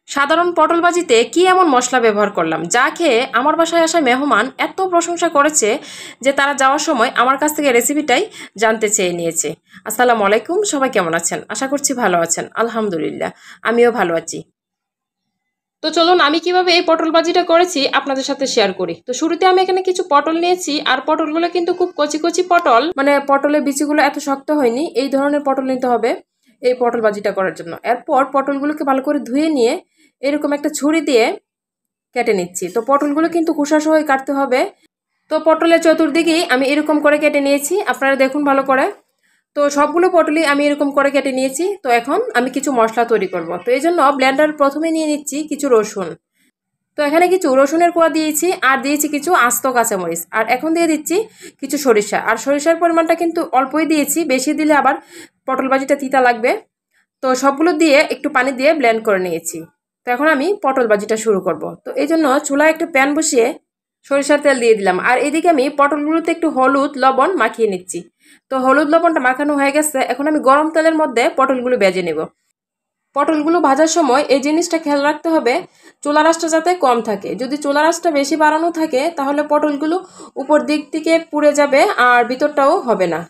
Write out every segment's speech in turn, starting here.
সাধারণ পটল ভাজিতে কি এমন মশলা ব্যবহার করলাম যা খেয়ে আমার বাসায় আসা মেহমান এত প্রশংসা করেছে যে তারা যাওয়ার সময় আমার কাছ থেকে রেসিপিটাই জানতে চেয়ে নিয়েছে। আসসালামু আলাইকুম, সবাই কেমন আছেন? আশা করছি ভালো আছেন। আলহামদুলিল্লাহ, আমিও ভালো আছি। তো চলুন আমি কিভাবে এই পটল ভাজিটা করেছি আপনাদের সাথে শেয়ার করি। তো শুরুতে আমি এখানে কিছু পটল নিয়েছি, আর পটলগুলো কিন্তু খুব কচি কচি পটল, মানে পটলের বিচিগুলো এত শক্ত হয়নি। এই ধরনের পটল নিতে হবে এই পটল ভাজিটা করার জন্য। এরপর পটলগুলোকে ভালো করে ধুয়ে নিয়ে এরকম একটা ছুরি দিয়ে কেটে নিচ্ছি। তো পটলগুলো কিন্তু খোসা সহই কাটতে হবে। তো পটলের চতুর্দিকেই আমি এরকম করে কেটে নিয়েছি, আপনারা দেখুন ভালো করে। তো সবগুলো পটলই আমি এরকম করে কেটে নিয়েছি। তো এখন আমি কিছু মশলা তৈরি করব। তো এই জন্য ব্লেন্ডার প্রথমে নিয়ে নিচ্ছি কিছু রসুন। তো এখানে কিছু রসুনের কোয়া দিয়েছি, আর দিয়েছি কিছু আস্ত কাঁচামরিচ, আর এখন দিয়ে দিচ্ছি কিছু সরিষা। আর সরিষার পরিমাণটা কিন্তু অল্পই দিয়েছি, বেশি দিলে আবার পটল ভাজিটা তিতা লাগবে। তো সবগুলো দিয়ে একটু পানি দিয়ে ব্লেন্ড করে নিয়েছি। তো এখন আমি পটল ভাজিটা শুরু করব। তো এই জন্য চুলায় একটা প্যান বসিয়ে সরিষার তেল দিয়ে দিলাম, আর এদিকে আমি পটলগুলোতে একটু হলুদ লবণ মাখিয়ে নিচ্ছি। তো হলুদ লবণটা মাখানো হয়ে গেছে, এখন আমি গরম তেলের মধ্যে পটলগুলো ভেজে নেব। পটলগুলো ভাজার সময় এই জিনিসটা খেয়াল রাখতে হবে, চুলা আঁচটা যাতে কম থাকে। যদি চুলা আঁচটা বেশি বাড়ানো থাকে তাহলে পটলগুলো উপর দিক থেকে পুড়ে যাবে আর ভিতরটাও হবে না।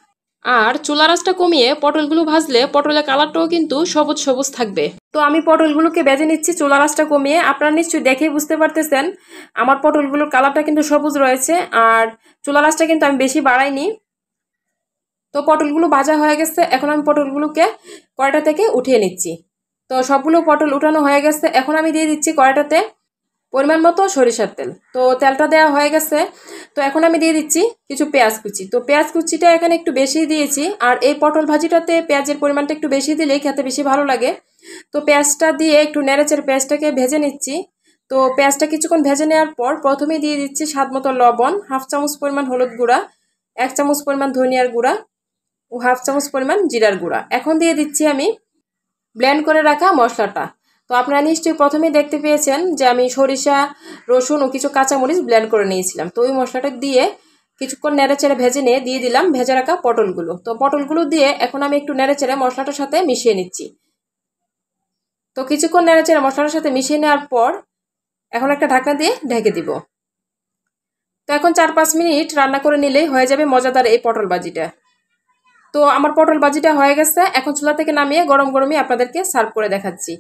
আর চুলার আঁচটা কমিয়ে পটলগুলো ভাজলে পটলের কালারটাও কিন্তু সবুজ সবুজ থাকবে। তো আমি পটলগুলোকে ভেজে নিচ্ছি চুলার আঁচটা কমিয়ে। আপনারা নিশ্চয়ই দেখেই বুঝতে পারতেছেন আমার পটলগুলোর কালারটা কিন্তু সবুজ রয়েছে, আর চুলার আঁচটা কিন্তু আমি বেশি বাড়াইনি। তো পটলগুলো ভাজা হয়ে গেছে, এখন আমি পটলগুলোকে কড়াইটা থেকে উঠিয়ে নিচ্ছি। তো সবগুলো পটল উঠানো হয়ে গেছে, এখন আমি দিয়ে দিচ্ছি কড়াইটাতে পরিমাণ মতো সরিষার তেল। তো তেলটা দেওয়া হয়ে গেছে, তো এখন আমি দিয়ে দিচ্ছি কিছু পেঁয়াজ কুচি। তো পেঁয়াজ কুচিটা এখানে একটু বেশি দিয়েছি, আর এই পটল ভাজিটাতে পেঁয়াজের পরিমাণটা একটু বেশি দিলে খেতে বেশি ভালো লাগে। তো পেঁয়াজটা দিয়ে একটু নেড়েচেড়ে পেঁয়াজটাকে ভেজে নিচ্ছি। তো পেঁয়াজটা কিছুক্ষণ ভেজে নেওয়ার পর প্রথমেই দিয়ে দিচ্ছি স্বাদ মতো লবণ, হাফ চামচ পরিমাণ হলুদ গুঁড়া, 1 চামচ পরিমাণ ধনিয়ার গুঁড়া ও হাফ চামচ পরিমাণ জিরার গুঁড়া। এখন দিয়ে দিচ্ছি আমি ব্লেন্ড করে রাখা মশলাটা। তো আপনারা নিশ্চয়ই প্রথমেই দেখতে পেয়েছেন যে আমি সরিষা, রসুন ও কিছু কাঁচামরিচ ব্লেন্ড করে নিয়েছিলাম। তো ওই মশলাটা দিয়ে কিছুক্ষণ নেড়েচেড়ে ভেজে নিয়ে দিয়ে দিলাম ভেজে রাখা পটলগুলো। তো পটলগুলো দিয়ে এখন আমি একটু নেড়েচেড়ে মশলাটার সাথে মিশিয়ে নিচ্ছি। তো কিছুক্ষণ নেড়েচেড়ে মশলাটার সাথে মিশিয়ে নেওয়ার পর এখন একটা ঢাকনা দিয়ে ঢেকে দিব। তো এখন 4-5 মিনিট রান্না করে নিলেই হয়ে যাবে মজাদার এই পটল ভাজিটা। তো আমার পটল ভাজিটা হয়ে গেছে, এখন চুলা থেকে নামিয়ে গরম গরমই আপনাদেরকে সার্ভ করে দেখাচ্ছি।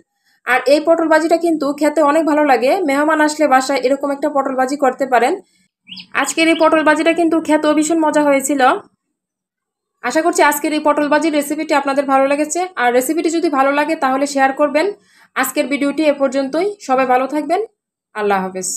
আর এই পটল ভাজিটা কিন্তু খেতে অনেক ভালো লাগে। মেহমান আসলে বাসায় এরকম একটা পটল ভাজি করতে পারেন। আজকের এই পটল ভাজিটা কিন্তু খেতেও ভীষণ মজা হয়েছিল। আশা করছি আজকের এই পটল ভাজির রেসিপিটি আপনাদের ভালো লেগেছে। আর রেসিপিটি যদি ভালো লাগে তাহলে শেয়ার করবেন। আজকের ভিডিওটি এ পর্যন্তই। সবাই ভালো থাকবেন। আল্লাহ হাফেজ।